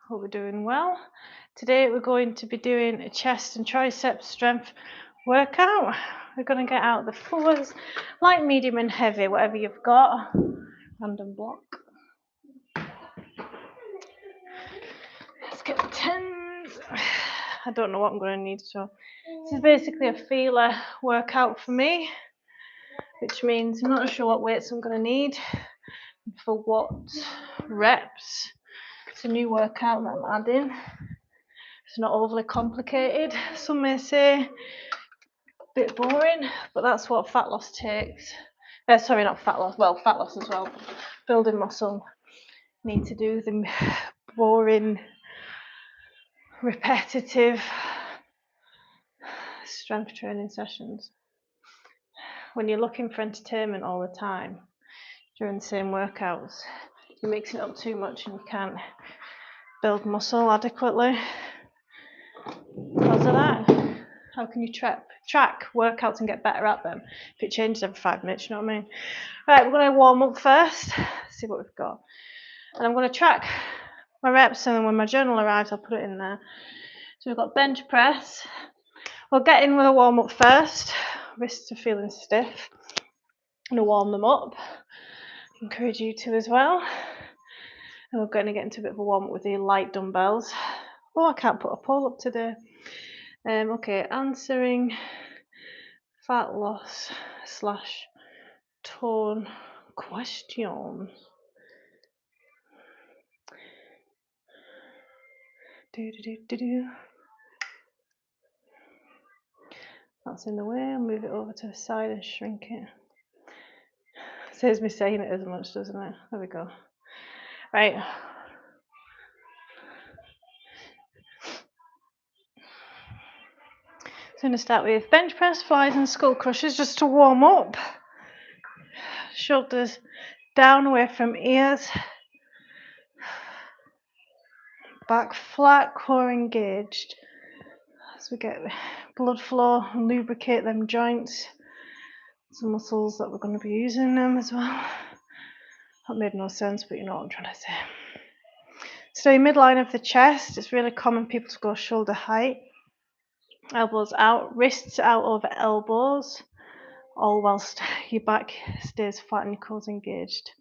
Hope we're doing well. Today we're going to be doing a chest and tricep strength workout. We're going to get out the floors, light, medium and heavy, whatever you've got. Random block. Let's get the tens. I don't know what I'm going to need, so this is basically a feeler workout for me, which means I'm not sure what weights I'm going to need for what reps. It's a new workout that I'm adding. It's not overly complicated. Some may say a bit boring, but that's what fat loss takes. Sorry, not fat loss. Well, fat loss as well. Building muscle. Need to do the boring, repetitive strength training sessions. When you're looking for entertainment all the time during the same workouts, you're mixing it up too much and you can't build muscle adequately because of that. How can you track workouts and get better at them if it changes every 5 minutes? You know what I mean? Right, we're going to warm up first, see what we've got, and I'm going to track my reps, and then when my journal arrives I'll put it in there. So we've got bench press. We'll get in with a warm up first. Wrists are feeling stiff. I'm going to warm them up. I encourage you to as well. And we're going to get into a bit of a warm up with the light dumbbells. Oh, I can't put a poll up today. Okay, answering fat loss / tone questions. That's in the way. I'll move it over to the side and shrink it. Saves me saying it as much, doesn't it? There we go. Right. So I'm going to start with bench press, flies and skull crushers just to warm up. Shoulders down away from ears. Back flat, core engaged. As we get blood flow and lubricate them joints. Some muscles that we're going to be using them as well. That made no sense, but you know what I'm trying to say. Stay midline of the chest. It's really common people to go shoulder height. Elbows out, wrists out over elbows, all whilst your back stays flat and your core's engaged.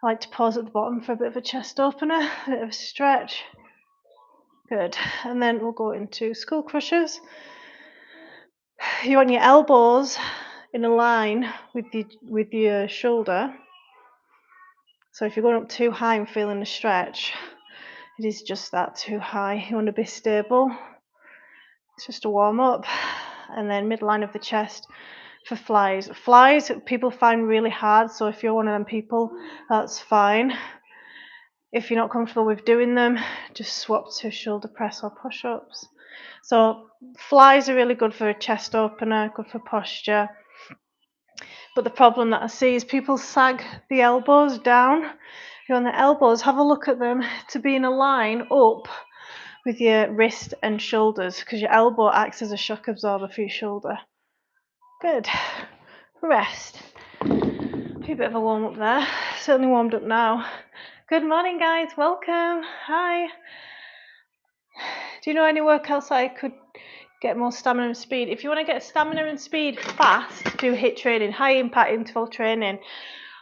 I like to pause at the bottom for a bit of a chest opener, a bit of a stretch. Good. And then we'll go into skull crushers. You want your elbows in a line with your shoulder. So if you're going up too high and feeling a stretch, it is just that, too high. You want to be stable. It's just a warm up. And then midline of the chest for flies. Flies people find really hard, so if you're one of them people, that's fine. If you're not comfortable with doing them, just swap to shoulder press or push-ups. So flies are really good for a chest opener, good for posture. But the problem that I see is people sag the elbows down. You're on the elbows, have a look at them to be in a line up with your wrist and shoulders, because your elbow acts as a shock absorber for your shoulder. Good. Rest. A bit of a warm up there. Certainly warmed up now. Good morning, guys. Welcome. Hi. Do you know any workouts that I could get more stamina and speed? If you want to get stamina and speed fast, do HIIT training, high impact interval training.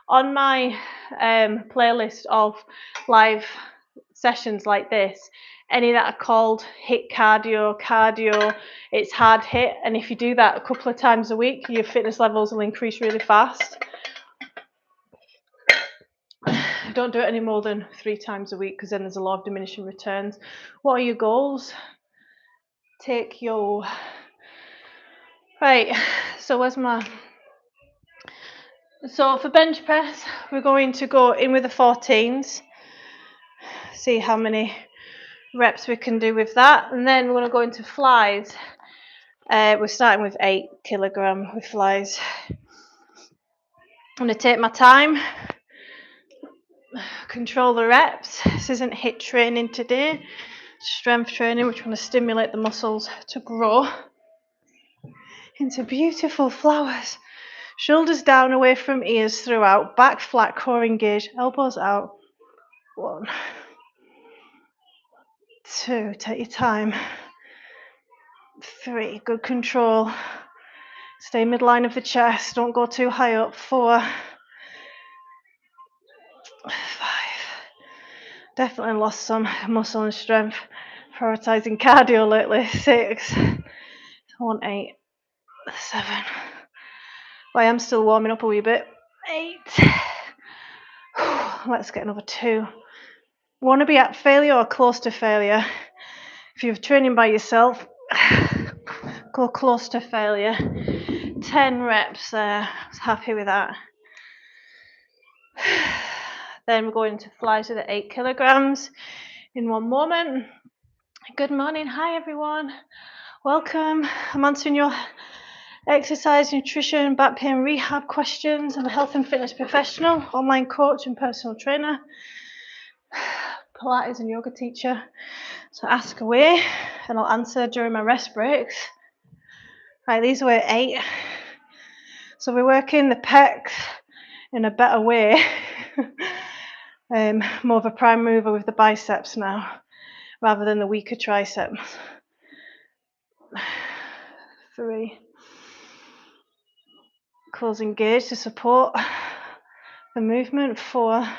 On my playlist of live sessions like this, any that are called HIIT cardio, it's hard HIIT, and if you do that a couple of times a week, your fitness levels will increase really fast. Don't do it any more than 3 times a week, because then there's a lot of diminishing returns. What are your goals? Take your... Right, so where's my... So for bench press, we're going to go in with the 14s. See how many reps we can do with that. And then we're going to go into flies. We're starting with 8 kilogram with flies. I'm going to take my time. Control the reps. This isn't HIIT training today. Strength training. We're trying to stimulate the muscles to grow into beautiful flowers. Shoulders down away from ears throughout. Back flat, core engaged. Elbows out. 1, 2, take your time. 3, good control. Stay midline of the chest, don't go too high up. 4, 5, definitely lost some muscle and strength, prioritizing cardio lately. 6, 1, 8, 7, I am still warming up a wee bit. 8, let's get another 2. Want to be at failure or close to failure? If you're training by yourself, go close to failure. 10 reps there, I was happy with that. Then we're going to flies with the 8 kilograms in one moment. Good morning, hi everyone, welcome. I'm answering your exercise, nutrition, back pain rehab questions. I'm a health and fitness professional, online coach and personal trainer, Pilates and yoga teacher. So ask away and I'll answer during my rest breaks. Right, these were 8. So we're working the pecs in a better way. More of a prime mover with the biceps now, rather than the weaker triceps. 3. Close engage to support the movement. 4. I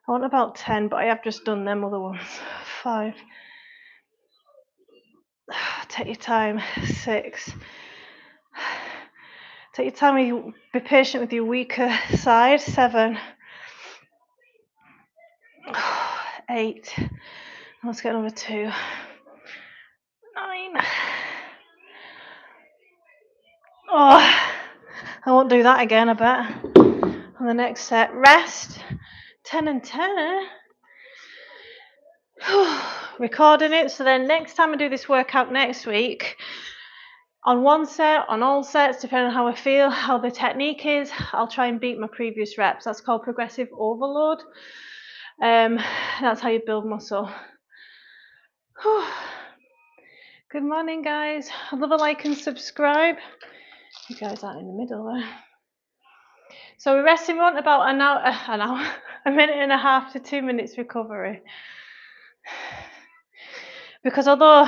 want about 10, but I have just done them other ones. 5. Take your time. 6. Take your time, be patient with your weaker side. 7. 8. Let's get another 2. 9. Oh, I won't do that again, I bet. On the next set, rest. 10 and 10. Recording it, so then next time I do this workout next week, on one set, on all sets, depending on how I feel, how the technique is, I'll try and beat my previous reps. That's called progressive overload. That's how you build muscle. Good morning, guys. I'd love a like and subscribe. You guys aren't in the middle there. So we're resting. We want about an hour, a minute and a half to 2 minutes recovery. Because although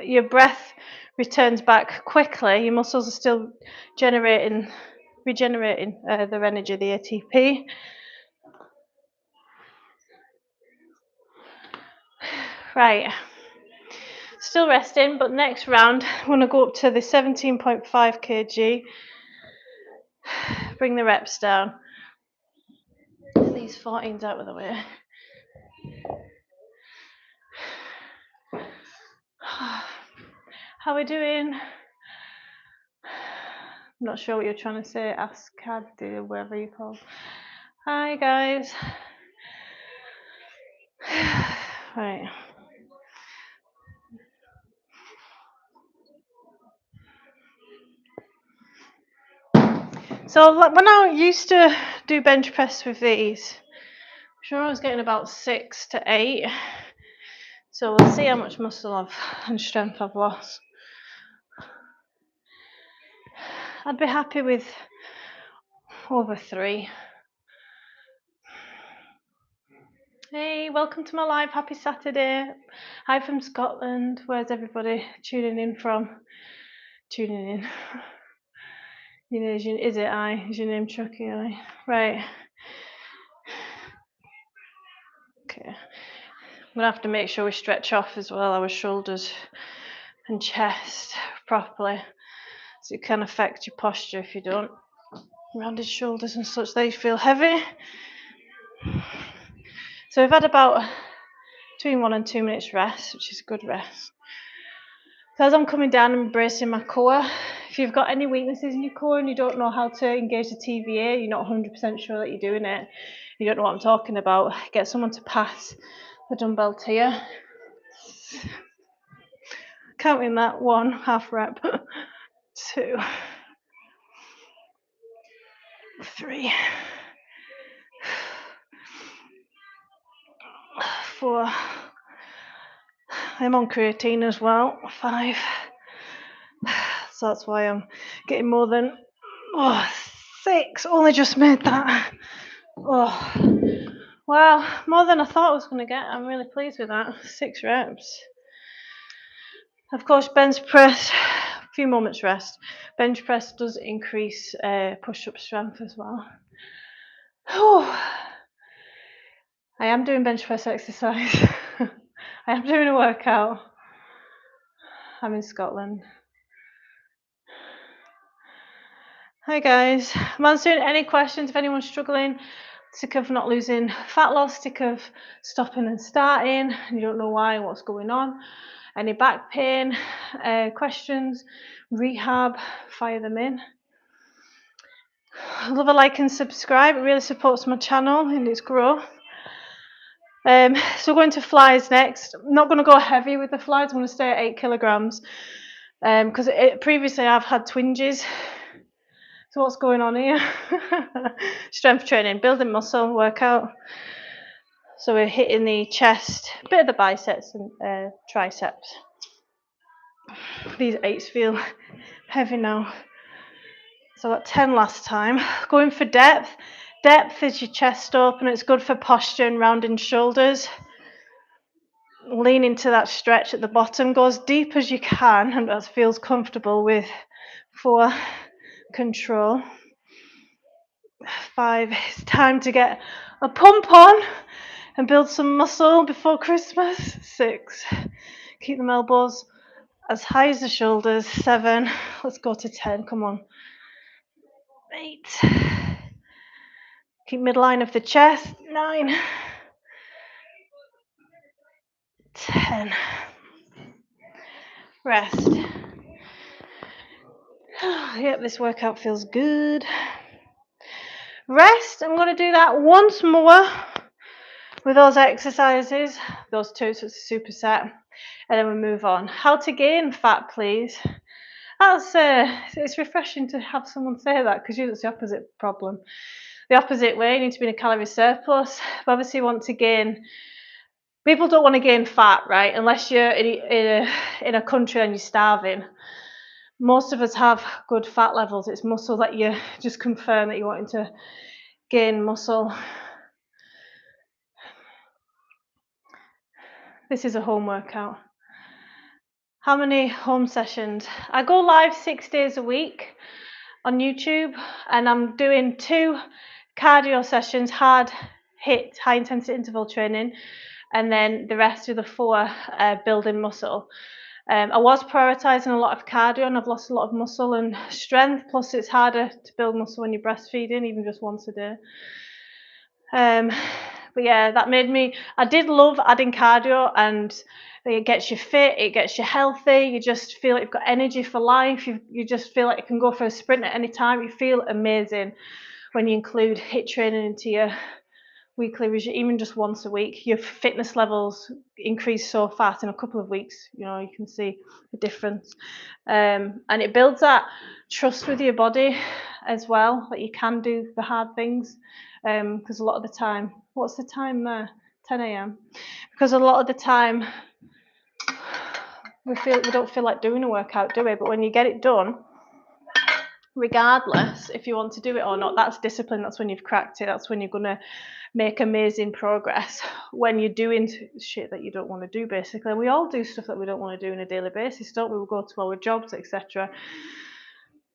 your breath returns back quickly, your muscles are still regenerating their energy, the ATP. Right, still resting, but next round I'm going to go up to the 17.5 kg. Bring the reps down. Get these 14s out of the way. How are we doing? I'm not sure what you're trying to say. Ask Caddy, whatever you call. Hi guys. Right. So when I used to do bench press with these, I'm sure I was getting about 6 to 8. So we'll see how much muscle and strength I've lost. I'd be happy with over 3. Hey, welcome to my live. Happy Saturday. Hi from Scotland. Where's everybody tuning in from? Tuning in. You know, is it I? Is your name Chucky? I? Right. Okay. I'm gonna have to make sure we stretch off as well our shoulders and chest properly, so it can affect your posture if you don't. Rounded shoulders and such, they feel heavy. So we've had about between 1 and 2 minutes rest, which is a good rest. So as I'm coming down, I'm bracing my core. If you've got any weaknesses in your core and you don't know how to engage the TVA, you're not 100% sure that you're doing it, you don't know what I'm talking about, get someone to pass the dumbbell to you. Counting that 1 half rep, 2, 3, 4. I'm on creatine as well. 5. So that's why I'm getting more than 6. Only just made that. Wow, more than I thought I was going to get. I'm really pleased with that. 6 reps. Of course, bench press, a few moments rest. Bench press does increase push-up strength as well. I am doing bench press exercise. I am doing a workout. I'm in Scotland. Hi guys, I'm answering any questions if anyone's struggling. Sick of not losing fat loss, sick of stopping and starting, and you don't know why, what's going on. Any back pain, questions, rehab, fire them in. Love a like and subscribe, it really supports my channel and its growth. So we're going to flies next. I'm not going to go heavy with the flies, I'm going to stay at 8 kilograms because previously I've had twinges. So what's going on here? Strength training, building muscle workout. So we're hitting the chest, a bit of the biceps and triceps. These 8s feel heavy now. So I got 10 last time. Going for depth. Depth is your chest open. It's good for posture and rounding shoulders. Lean into that stretch at the bottom. Go as deep as you can and that feels comfortable with 4 control. 5, it's time to get a pump on and build some muscle before Christmas. 6, keep them elbows as high as the shoulders. 7, let's go to 10, come on. 8, keep midline of the chest. 9, 10, rest. Yep, this workout feels good. Rest, I'm going to do that once more with those exercises, those 2, so it's a superset, and then we move on. How to gain fat, please. That's it's refreshing to have someone say that because usually it's the opposite problem. The opposite way, you need to be in a calorie surplus. But obviously you want to gain, people don't want to gain fat, right? Unless you're in a country and you're starving. Most of us have good fat levels. It's muscle that you just confirm that you're wanting to gain muscle. This is a home workout. How many home sessions? I go live 6 days a week on YouTube and I'm doing 2 cardio sessions, hard hit, high intensity interval training, and then the rest of the 4 building muscle. I was prioritising a lot of cardio and I've lost a lot of muscle and strength, plus it's harder to build muscle when you're breastfeeding, even just once a day. But yeah, that made me, I did love adding cardio and it gets you fit, it gets you healthy, you just feel like you've got energy for life, you just feel like you can go for a sprint at any time, you feel amazing when you include HIIT training into your weekly regime, even just once a week. Your fitness levels increase so fast in a couple of weeks, you know, you can see the difference. And it builds that trust with your body as well, that you can do the hard things. Because a lot of the time, what's the time there? 10 a.m. Because a lot of the time we don't feel like doing a workout, do we? But when you get it done, regardless if you want to do it or not, that's discipline. That's when you've cracked it. That's when you're gonna make amazing progress. When you're doing shit that you don't want to do, basically. We all do stuff that we don't want to do on a daily basis, don't we? We'll go to our jobs, etc.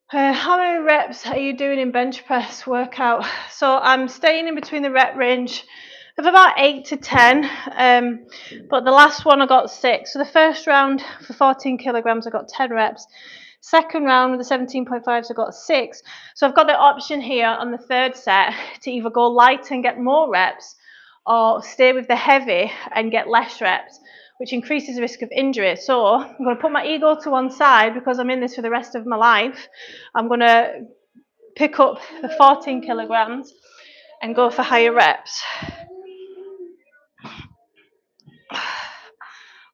How many reps are you doing in bench press workout? So I'm staying in between the rep range of about 8 to 10, but the last one I got 6. So the first round for 14 kilograms I got 10 reps. Second round with the 17.5s I got 6. So I've got the option here on the third set to either go light and get more reps or stay with the heavy and get less reps, which increases the risk of injury. So I'm going to put my ego to one side because I'm in this for the rest of my life. I'm going to pick up the 14 kilograms and go for higher reps.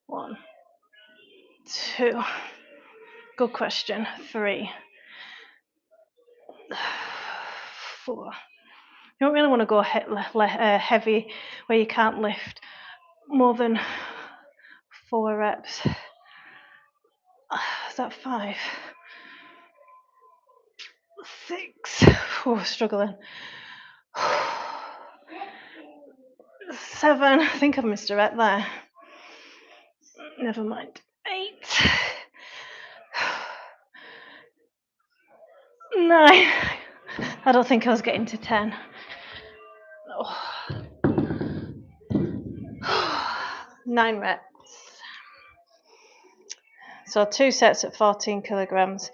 1, 2, good question. 3, 4. You don't really want to go heavy where you can't lift more than 4 reps. Is that 5? 6. Oh, struggling. 7. I think I've missed a rep there. Never mind. 8. 9. I don't think I was getting to 10. Oh. 9 reps. So 2 sets at 14 kilograms,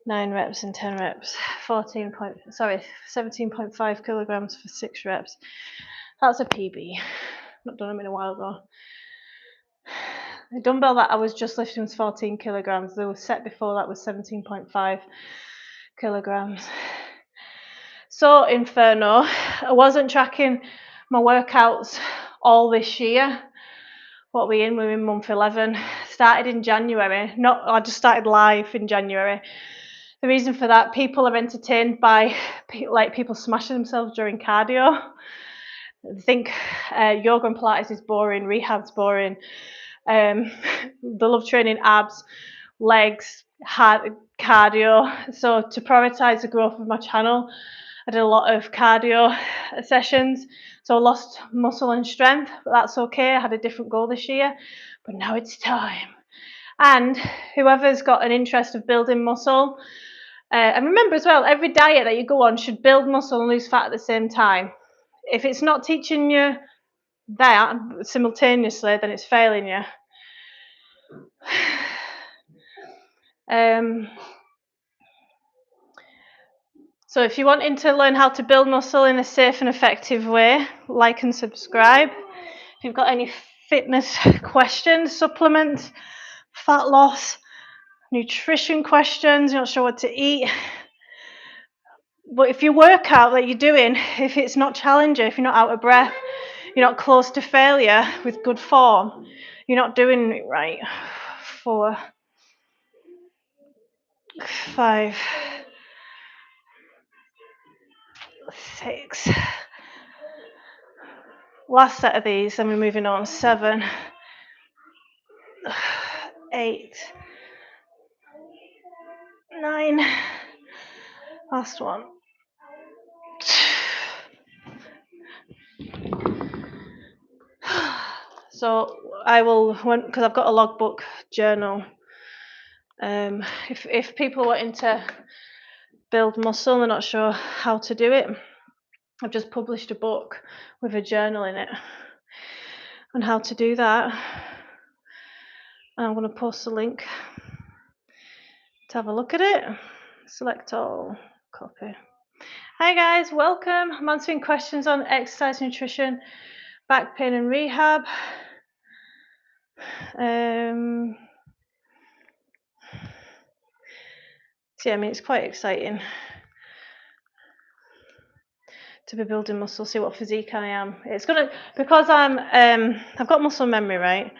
9 reps and 10 reps. 17.5 kilograms for 6 reps. That's a PB. Not done them in a while ago. The dumbbell that I was just lifting was 14 kilograms. The set before that was 17.5 kilograms. So inferno. I wasn't tracking my workouts all this year. What we're in month 11. Started in January. I just started live in January. The reason for that, people are entertained by people smashing themselves during cardio. They think yoga and Pilates is boring, rehab's boring. They love training abs, legs, hard cardio. So to prioritise the growth of my channel, I did a lot of cardio sessions. So I lost muscle and strength, but that's okay. I had a different goal this year, but now it's time. And whoever's got an interest of building muscle, and remember as well, every diet that you go on should build muscle and lose fat at the same time. If it's not teaching you that simultaneously, then it's failing you. So if you're wanting to learn how to build muscle in a safe and effective way, like and subscribe. If you've got any fitness questions, supplements, fat loss, nutrition questions, you're not sure what to eat. But if your workout that you're doing, if it's not challenging, if you're not out of breath, you're not close to failure with good form, you're not doing it right. 4, 5, 6. Last set of these, then we're moving on. 7, 8, 9. Last one. So I will, because I've got a logbook journal. If people are wanting to build muscle and they're not sure how to do it, I've just published a book with a journal in it on how to do that. And I'm going to post the link to have a look at it. Select all, copy. Hi guys, welcome. I'm answering questions on exercise, nutrition, back pain and rehab. So yeah, I mean, it's quite exciting to be building muscle, see what physique I am. It's gonna, because I've got muscle memory, right?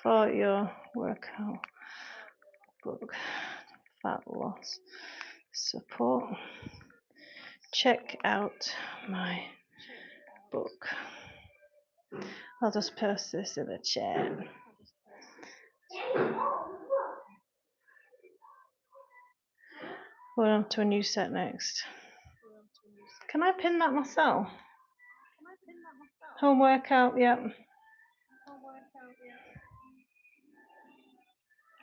For your workout book, fat loss support. Check out my book. I'll just post this in the chat. We're on to a new set next. Can I pin that myself? Home workout, yeah.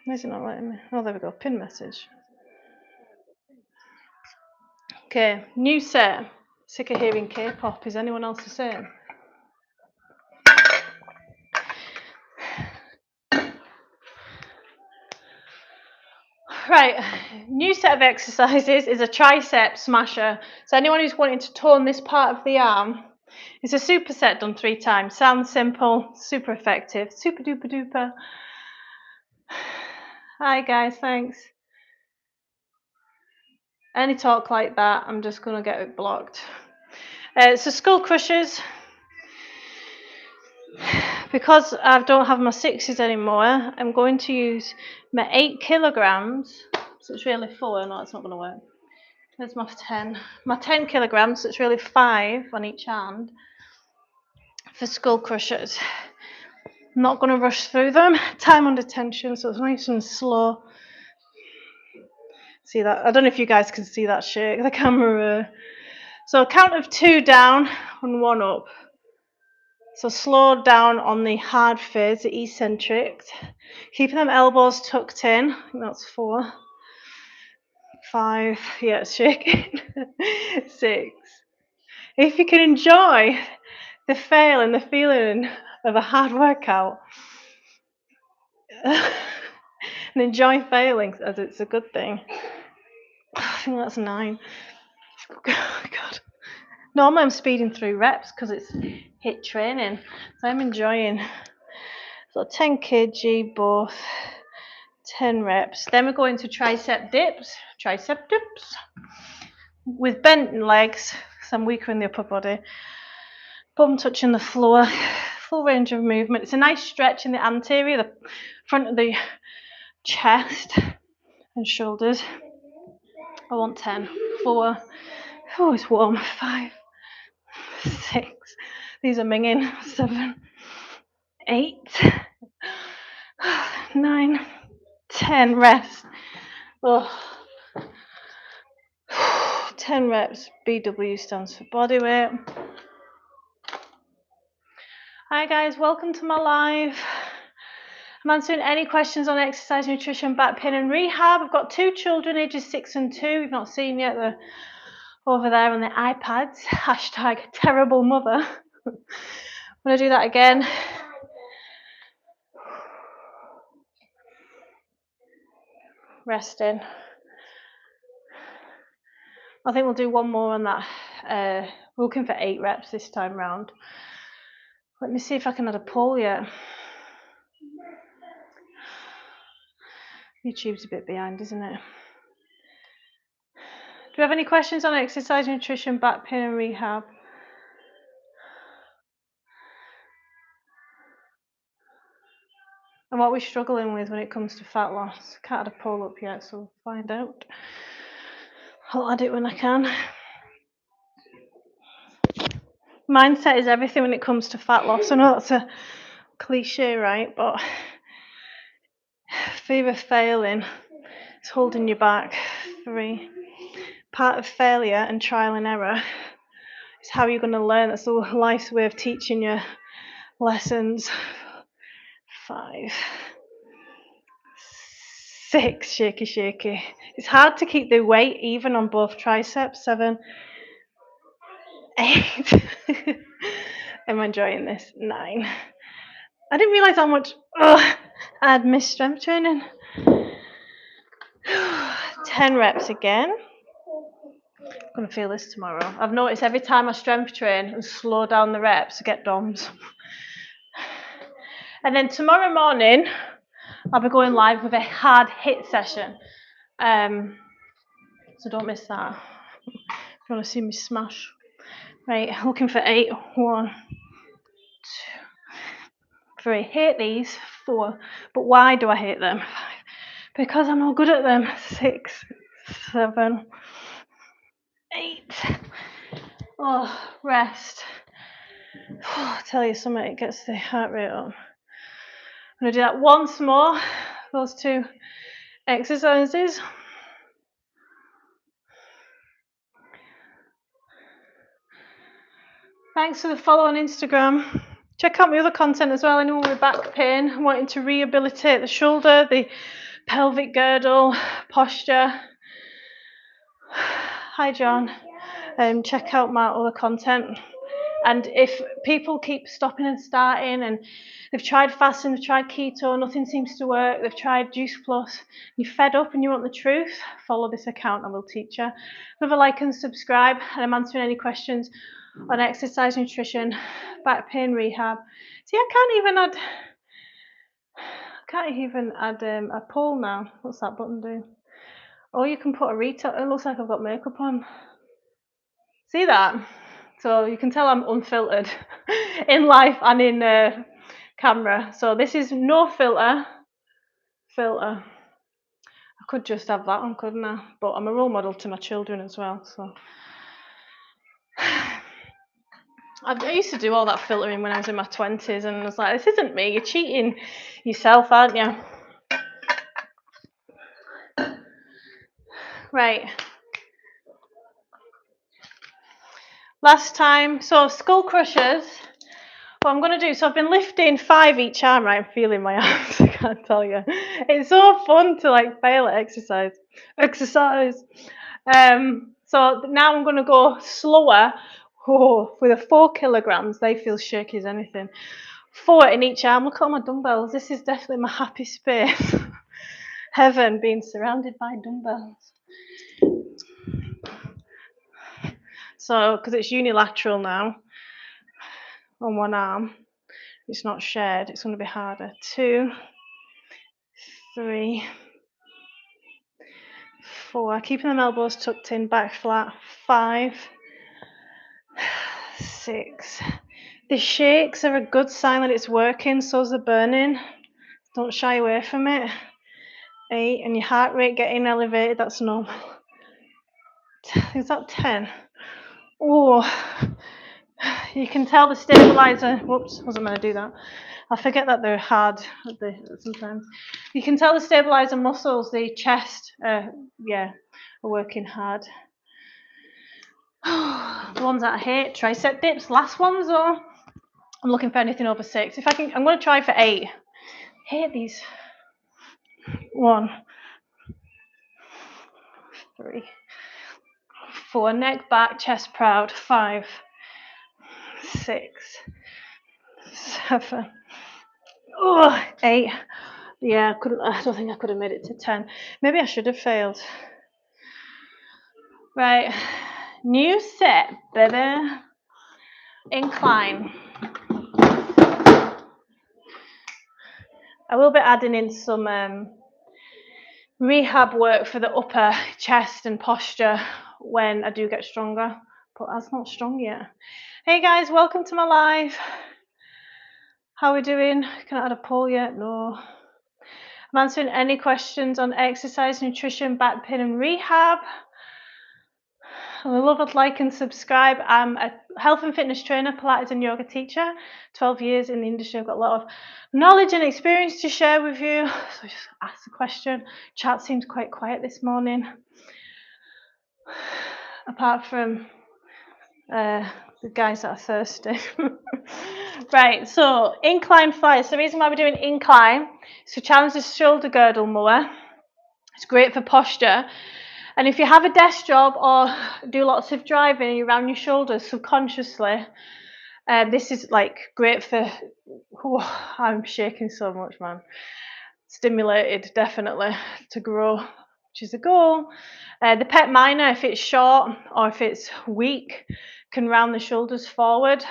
Why is it not letting me? Oh, there we go. Pin message. Okay, new set. Sick of hearing K-pop. Is anyone else the same? Right, new set of exercises is a tricep smasher. So anyone who's wanting to tone this part of the arm, it's a superset done 3 times. Sounds simple, super effective, super duper duper. Hi guys, thanks. Any talk like that, I'm just going to get it blocked. So skull crushers. Because I don't have my 6s anymore, I'm going to use my 8 kilograms. So it's really 4. No, it's not going to work. There's my 10. My 10 kilograms, so it's really 5 on each hand for skull crushers. I'm not going to rush through them. Time under tension, so it's nice and slow. See that? I don't know if you guys can see that shake, the camera. So count of 2 down and 1 up. So slow down on the hard phase, the eccentrics. Keeping them elbows tucked in. I think that's 4, 5, yeah, it's shaking. 6. If you can enjoy the fail and the feeling of a hard workout and enjoy failing as it's a good thing. I think that's 9. God. Normally I'm speeding through reps because it's HIIT training, so I'm enjoying. So 10 kg both, 10 reps. Then we're going to tricep dips with bent legs, because I'm weaker in the upper body. Bum touching the floor, full range of movement. It's a nice stretch in the anterior, the front of the chest and shoulders. I want 10, 4, oh it's warm, 5, 6, these are minging, 7, 8, 9, 10, rest. Oh. 10 reps, BW stands for body weight. Hi guys, welcome to my live. I'm answering any questions on exercise, nutrition, back pain and rehab. I've got 2 children ages 6 and 2. You've not seen yet, they're over there on the iPads. Hashtag terrible mother. I'm going to do that again. Resting. I think we'll do one more on that. We're looking for 8 reps this time round. Let me see if I can add a poll yet. YouTube's a bit behind, isn't it? Do you have any questions on exercise, nutrition, back pain and rehab? And what we're struggling with when it comes to fat loss. Can't add a poll up yet, so we'll find out. I'll add it when I can. Mindset is everything when it comes to fat loss. I know that's a cliche, right? But fear of failing is holding you back. 3. Part of failure and trial and error is how you're going to learn. That's the life's way of teaching you lessons. 5, 6, shaky. It's hard to keep the weight even on both triceps. 7, 8. I'm enjoying this. 9. I didn't realise how much I had missed strength training. 10 reps again. I'm going to feel this tomorrow. I've noticed every time I strength train and slow down the reps, I get DOMs. And then tomorrow morning, I'll be going live with a hard HIIT session. So don't miss that. If you want to see me smash. Right, looking for 8. 1, 2, 3. Hate these. 4. But why do I hate them? 5. Because I'm not good at them. 6, 7, 8. Oh, rest. Oh, I'll tell you something, it gets the heart rate up. I'm going to do that once more. Those 2 exercises. Thanks for the follow on Instagram. Check out my other content as well. Anyone with back pain, wanting to rehabilitate the shoulder, the pelvic girdle, posture. Hi John. Check out my other content. And if people keep stopping and starting and they've tried fasting, they've tried keto, nothing seems to work, they've tried Juice Plus, you're fed up and you want the truth, follow this account, I will teach you. Leave a like and subscribe, and I'm answering any questions on exercise, nutrition, back pain, rehab. See, I can't even add a poll now. What's that button do? Or you can put a retouch. It looks like I've got makeup on. See that? So you can tell I'm unfiltered in life and in camera. So this is no filter. I could just have that on, couldn't I? But I'm a role model to my children as well. So I used to do all that filtering when I was in my 20s, and I was like, this isn't me. You're cheating yourself, aren't you? Right. Last time, so skull crushers What I'm going to do, so I've been lifting 5 each arm, right? I'm feeling my arms, I can't tell you. It's so fun to like fail at exercise. So now I'm going to go slower. With the 4 kilograms, they feel shaky as anything. 4 in each arm. Look at all my dumbbells. This is definitely my happy space. Heaven, being surrounded by dumbbells. So, because it's unilateral now on one arm, it's not shared, it's going to be harder. 2, 3, 4, keeping them elbows tucked in, back flat. 5, 6. The shakes are a good sign that it's working, so's the burning. Don't shy away from it. 8, and your heart rate getting elevated, that's normal. Is that 10? Oh, you can tell the stabilizer. Whoops, wasn't going to do that. I forget that they're hard sometimes. You can tell the stabilizer muscles, the chest, are working hard. The ones that I hate, tricep dips. Last ones though, I'm looking for anything over 6. If I can, I'm going to try for 8. Hate these. 1, 3, 4. Neck back, chest proud. 5, 6, 7. 8. Yeah, I don't think I could have made it to 10. Maybe I should have failed. Right, new set, baby. Incline. I will be adding in some rehab work for the upper chest and posture when I do get stronger, but that's not strong yet. Hey guys, welcome to my live. How are we doing? Can I add a poll yet? No. I'm answering any questions on exercise, nutrition, back pain and rehab. I love it, like and subscribe. I'm a health and fitness trainer, Pilates and yoga teacher. 12 years in the industry. I've got a lot of knowledge and experience to share with you. So just ask the question. Chat seems quite quiet this morning. Apart from the guys that are thirsty. Right, so incline flies. So the reason why we're doing incline is to challenge the shoulder girdle more. It's great for posture. And if you have a desk job or do lots of driving and you round your shoulders subconsciously, this is like great for. I'm shaking so much, man. Stimulated, definitely, to grow, which is the goal. The pec minor, if it's short or if it's weak, can round the shoulders forward.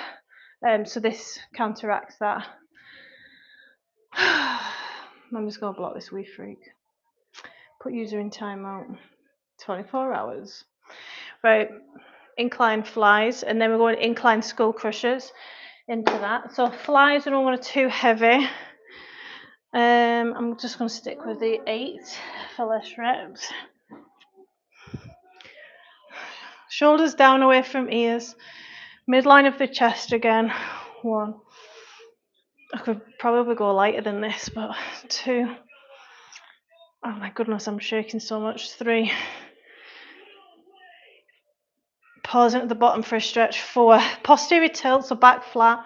So this counteracts that. I'm just going to block this wee freak. Put user in timeout. 24 hours. Right, incline flies, and then we're going incline skull crushers into that. So flies are all too heavy. I'm just going to stick with the 8 for less reps. Shoulders down away from ears. Midline of the chest again. 1. I could probably go lighter than this, but 2. Oh my goodness, I'm shaking so much. 3. Pausing at the bottom for a stretch. 4. Posterior tilt, so back flat.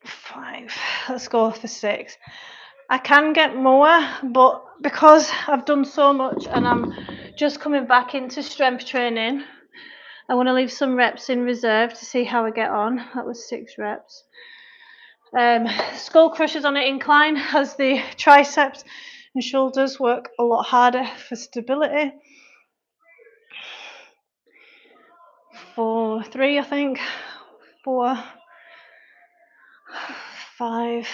5. Let's go for 6. I can get more, but because I've done so much and I'm just coming back into strength training, I want to leave some reps in reserve to see how I get on. That was 6 reps. Skull crushers on an incline as the triceps and shoulders work a lot harder for stability. 4, 3, I think. 4, 5,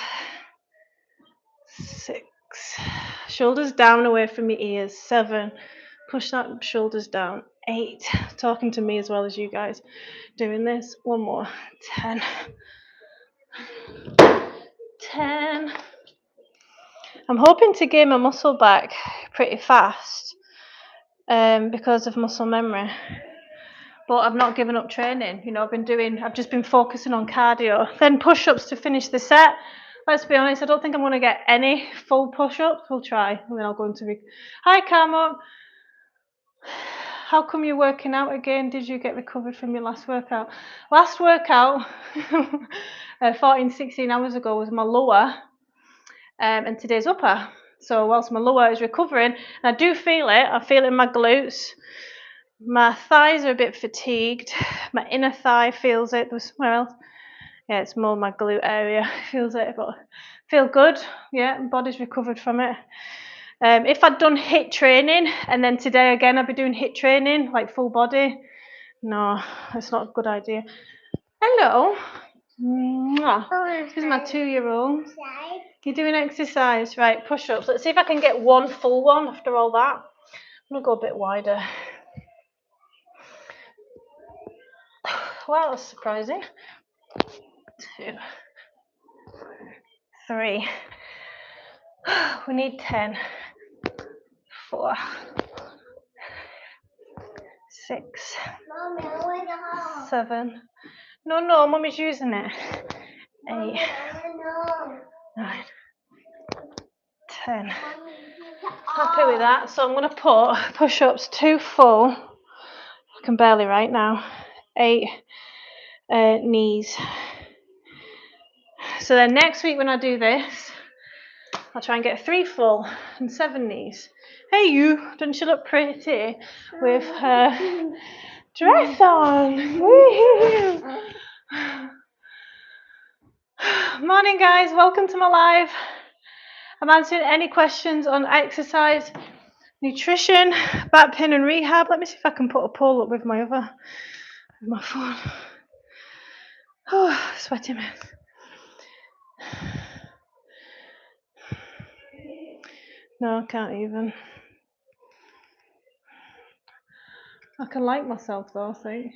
6. Shoulders down away from your ears. 7. Push that shoulders down. 8. Talking to me as well as you guys doing this. 1 more. 10. 10. I'm hoping to gain my muscle back pretty fast because of muscle memory. But I've not given up training. You know, I've just been focusing on cardio. Then push-ups to finish the set. Let's be honest, I don't think I'm going to get any full push-ups. We'll try, and then I'll go into... Hi, Camo. how come you're working out again? Did you get recovered from your last workout? Last workout, 14, 16 hours ago, was my lower, and today's upper. So whilst my lower is recovering, and I do feel it, I feel it in my glutes. My thighs are a bit fatigued. My inner thigh feels it. There's somewhere else. Yeah, it's more my glute area feels it, but feel good. Yeah, body's recovered from it. If I'd done HIIT training and then today again I'd be doing HIIT training, like full body, no, that's not a good idea. Hello. This is my 2-year-old. You're doing exercise, right? Push-ups. Let's see if I can get one full one after all that. I'm gonna go a bit wider. Well, that's surprising. 2, 3. We need 10. 4, 6, 7. No, Mummy's using it. 8, 9, 10. Happy with that. So I'm going to put push-ups 2 full. I can barely right now. 8 knees. So then next week when I do this, I'll try and get 3 full and 7 knees. Hey you, don't you look pretty with her dress on? Woo-hoo. Morning guys, welcome to my live. I'm answering any questions on exercise, nutrition, back pain and rehab. Let me see if I can put a poll up with my phone. Oh, sweaty mess. No, I can't even. I can like myself though, I think.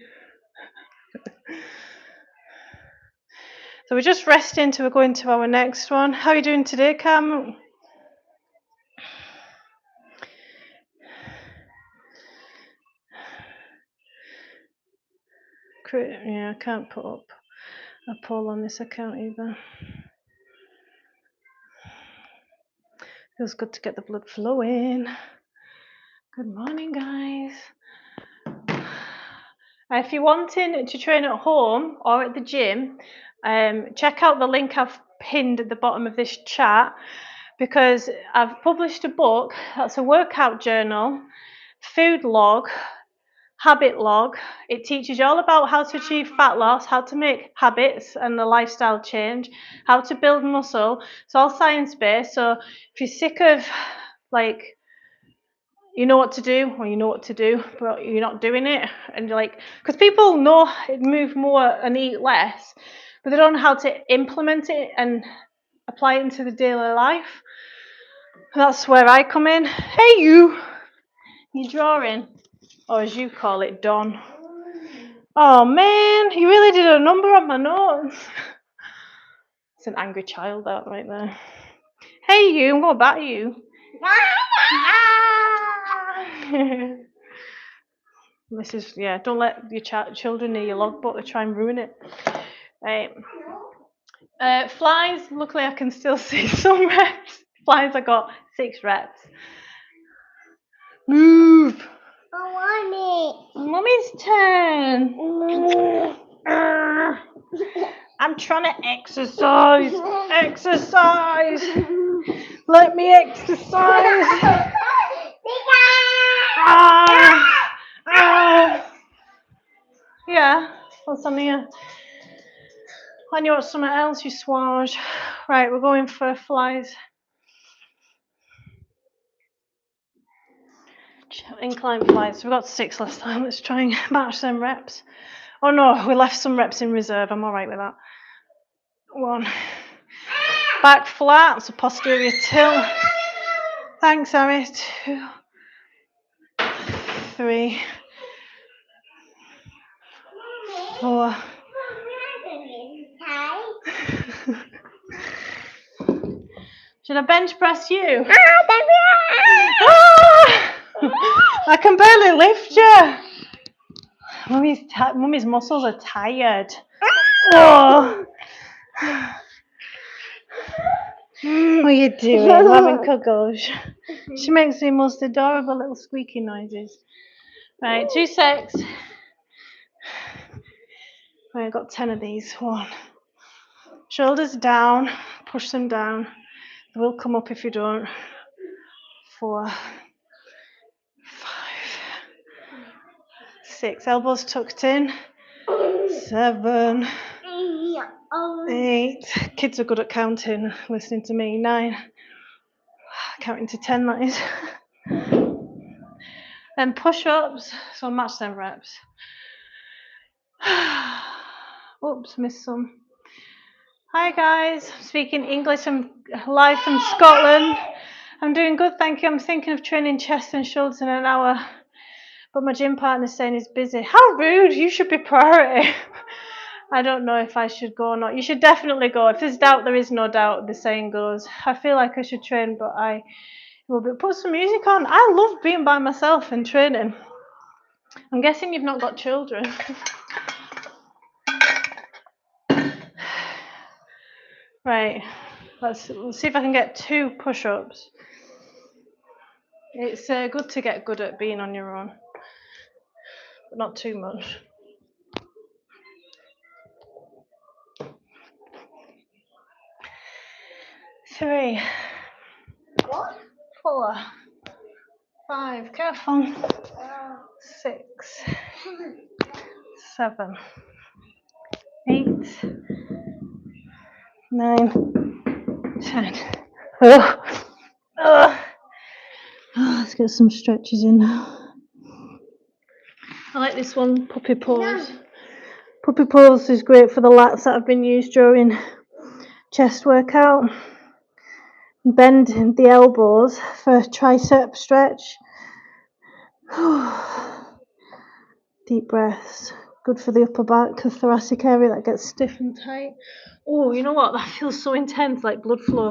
So we're just resting till we're going to our next one. How are you doing today, Cam? Yeah, I can't put up a poll on this account either. Feels good to get the blood flowing. Good morning, guys. If you're wanting to train at home or at the gym, check out the link I've pinned at the bottom of this chat, because I've published a book that's a workout journal, food log, habit log. It teaches you all about how to achieve fat loss, how to make habits and the lifestyle change, how to build muscle. It's all science-based. So if you're sick of like, you know what to do, or you know what to do, but you're not doing it, and you're like, because people know move more and eat less, but they don't know how to implement it and apply it into the daily life. And that's where I come in. Hey you drawing, or as you call it, Don. Oh man, you really did a number on my notes. It's an angry child that right there. Hey you, I'm going back to you. This is, yeah, don't let your children near your logbook to try and ruin it. Right. Flies, luckily I can still see some reps. Flies, I got 6 reps. Move. I want Mummy's turn. I'm trying to exercise. Exercise. Let me exercise. Yeah, what's on here? I knew it's something else, you swage. Right, we're going for flies. Incline flies. So we got 6 last time. Let's try and match them reps. Oh no, we left some reps in reserve. I'm alright with that. 1. Back flat, so posterior tilt. Thanks, Harry. 2, 3, 4. Should I bench press you? I can barely lift you. Mummy's muscles are tired. Oh. What are you doing? I'm having cuddles. She makes the most adorable little squeaky noises. Right, 2 secs. Right, I've got 10 of these. 1. Shoulders down, push them down. They will come up if you don't. 4, 5, 6. Elbows tucked in. 7, 8. Kids are good at counting, listening to me. 9. Counting to 10, that is. Then push-ups, so match them reps. Oops, missed some. Hi guys, I'm speaking English. I'm live from Scotland. I'm doing good, thank you. I'm thinking of training chest and shoulders in an hour, but my gym partner's saying he's busy. How rude, you should be priority. I don't know if I should go or not. You should definitely go. If there's doubt, there is no doubt, the saying goes. I feel like I should train, but I will put some music on. I love being by myself and training. I'm guessing you've not got children. Right, let's see if I can get 2 push-ups. It's good to get good at being on your own, but not too much. 3, 4, 5, careful. 6, 7, 8, 9, 10. Let's get some stretches in now. I like this one, puppy pose. Puppy pose is great for the lats that have been used during chest workout. Bend the elbows for tricep stretch. Deep breaths. Good for the upper back, the thoracic area that gets stiff and tight. Oh, you know what? That feels so intense, like blood flow.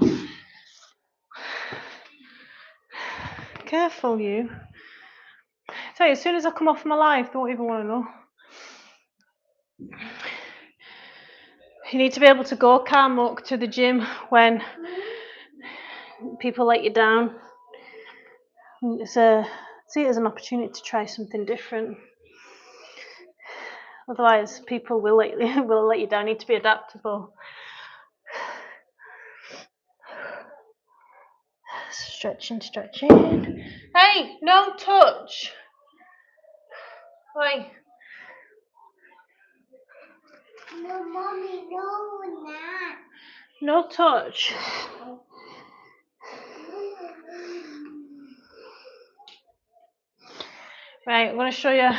Careful, you. I tell you, as soon as I come off my live, they won't even want to know. You need to be able to go calm walk to the gym when people let you down. See it as an opportunity to try something different. Otherwise, people will let you down. You need to be adaptable. Stretching. Hey, no touch. Oi. No, mommy, no, not. No touch. Right, I'm going to show you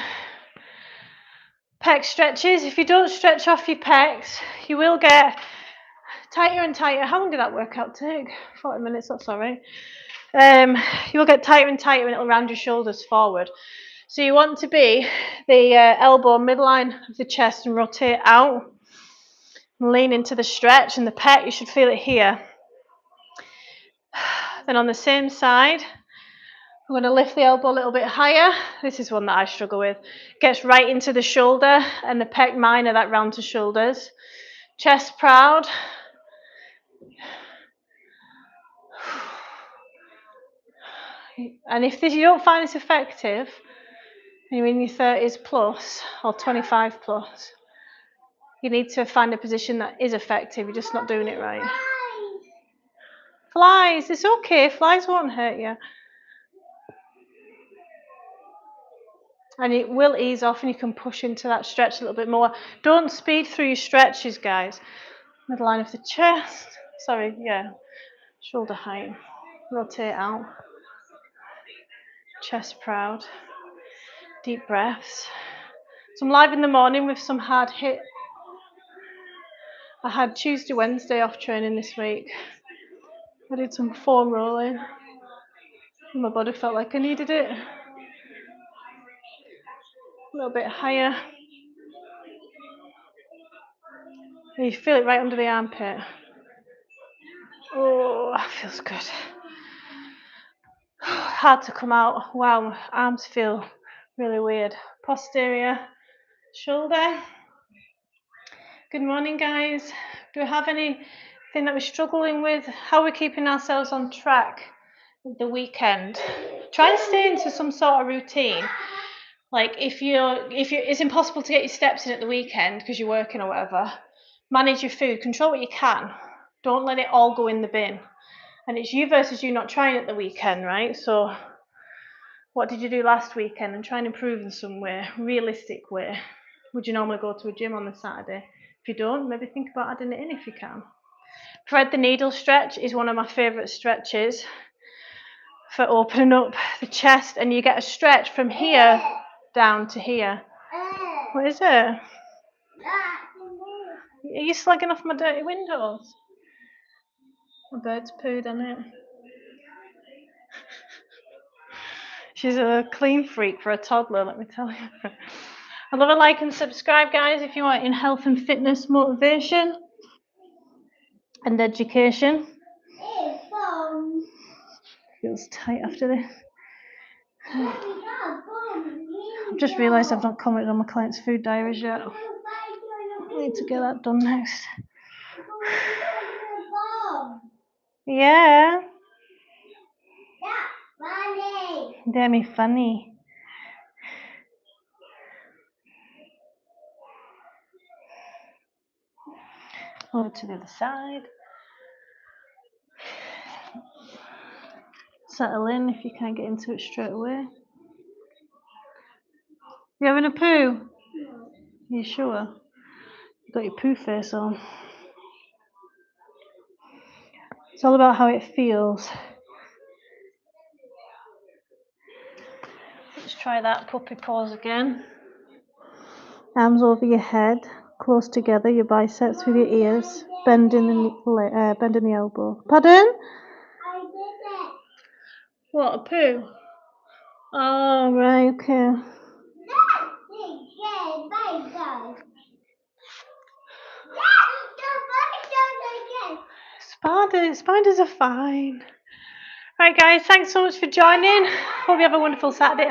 pec stretches. If you don't stretch off your pecs, you will get tighter and tighter. How long did that workout take? 40 minutes, that's all right. You will get tighter and tighter and it'll round your shoulders forward. So you want to be the elbow midline of the chest and rotate out. And lean into the stretch and the pec, you should feel it here. Then on the same side, I'm going to lift the elbow a little bit higher. This is one that I struggle with. Gets right into the shoulder and the pec minor that round to shoulders. Chest proud. And if you don't find this effective, and you're in your 30s plus or 25 plus, you need to find a position that is effective. You're just not doing it right. Flies, it's okay. Flies won't hurt you. And it will ease off and you can push into that stretch a little bit more. Don't speed through your stretches, guys. Midline of the chest. Shoulder height. Rotate out. Chest proud. Deep breaths. So I'm live in the morning with some hard hit. I had Tuesday, Wednesday off training this week. I did some foam rolling. And my body felt like I needed it. A little bit higher. And you feel it right under the armpit. Oh, that feels good. Hard to come out. Wow, my arms feel really weird. Posterior shoulder. Good morning, guys. Do we have anything that we're struggling with? How are we keeping ourselves on track the weekend? Try and stay into some sort of routine. Like if it's impossible to get your steps in at the weekend because you're working or whatever, manage your food, control what you can. Don't let it all go in the bin. And it's you versus you not trying at the weekend, right? So what did you do last weekend, and try and improve in some way, realistic way. Would you normally go to a gym on the Saturday? If you don't, maybe think about adding it in if you can. Thread the needle stretch is one of my favourite stretches for opening up the chest, and you get a stretch from here down to here. What is it? Are you slagging off my dirty windows? My bird's pooed on it. She's a clean freak for a toddler, let me tell you. I love a like and subscribe, guys, if you want in health and fitness motivation and education. Feels tight after this. I've just realised I've not commented on my client's food diaries yet. I need to get that done next. Yeah. Damn funny. Over to the other side. Settle in if you can't get into it straight away. You having a poo? You sure? You got your poo face on. It's all about how it feels. Let's try that puppy pose again. Arms over your head, close together, your biceps with your ears, bending the elbow. Pardon? I did it. What, a poo? Oh, right, okay. Spiders are fine. Right, guys, thanks so much for joining. Hope you have a wonderful Saturday.